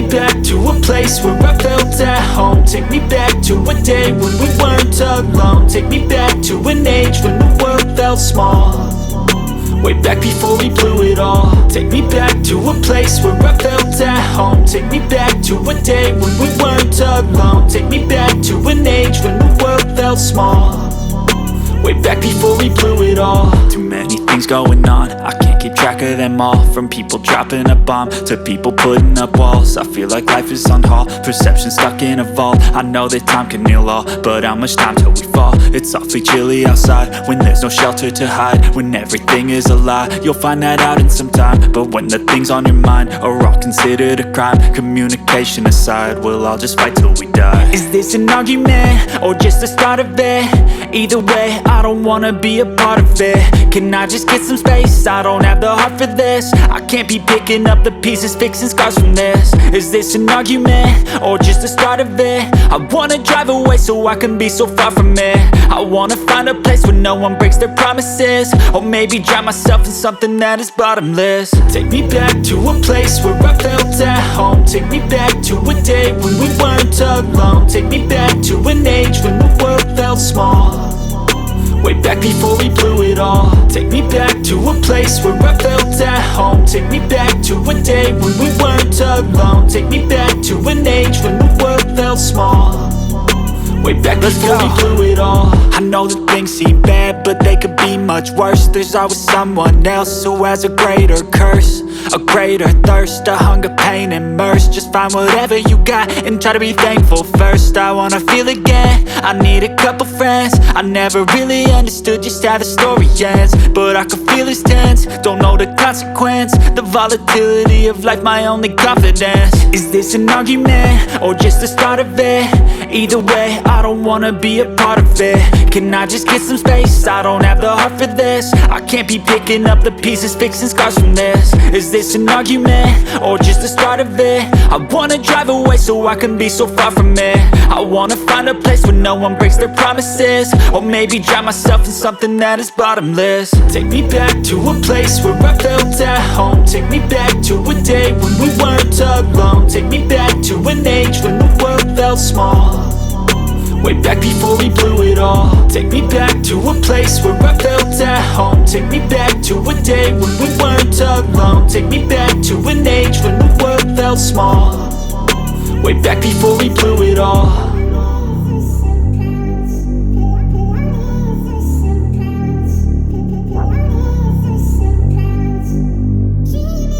back to a place where I felt at home. Take me back to a day when we weren't alone. Take me back to an age when the world felt small, way back before we blew it all. Take me back to a place where I felt at home. Take me back to a day when we weren't alone. Take me back to an age when the world felt small, way back before we blew it all. Too many things going on, I can't keep track of them all. From people dropping a bomb to people putting up walls. I feel like life is on hold, perception stuck in a vault. I know that time can heal all, but how much time till we fall? It's awfully chilly outside when there's no shelter to hide. When everything is a lie, you'll find that out in some time. But when the things on your mind are all considered a crime, communication aside, we'll all just fight till we die. Is this an argument or just the start of it? Either way, I don't wanna be a part of it. Can I just get some space? I don't have the heart for this. I can't be picking up the pieces, fixing scars from this. Is this an argument or just the start of it? I wanna drive away so I can be so far from it. I wanna find a place where no one breaks their promises, or maybe drown myself in something that is bottomless. Take me back to a place where I felt at home. Take me back to a day when we weren't alone. Take me back to an age when the world felt small, way back before we blew it all. Take me back to a place where I felt at home. Take me back to a day when we weren't alone. Take me back to an age when the world felt small, way back before we blew it all. I know that things seem bad, but they could be much worse. There's always someone else who has a greater curse, a greater thirst, a hunger, pain, and mercy. Just find whatever you got and try to be thankful first. I wanna feel again, I need a couple friends. I never really understood just how the story ends, but I can feel it's tense, don't know the consequence. The volatility of life, my only confidence. Is this an argument or just the start of it? Either way, I don't wanna be a part of it. Can I just get some space? I don't have the heart for this. I can't be picking up the pieces, fixing scars from this. Is this an argument or just the start of it? I wanna drive away so I can be so far from it. I wanna find a place where no one breaks their promises, or maybe drown myself in something that is bottomless. Take me back to a place where I felt at home. Take me back to a day when we weren't alone. Take me back to an age when the world felt small, way back before we blew it all. Take me back to a place where I felt at home. Take me back to a day when we weren't alone. Take me back to an age when the world felt small, way back before we blew it all.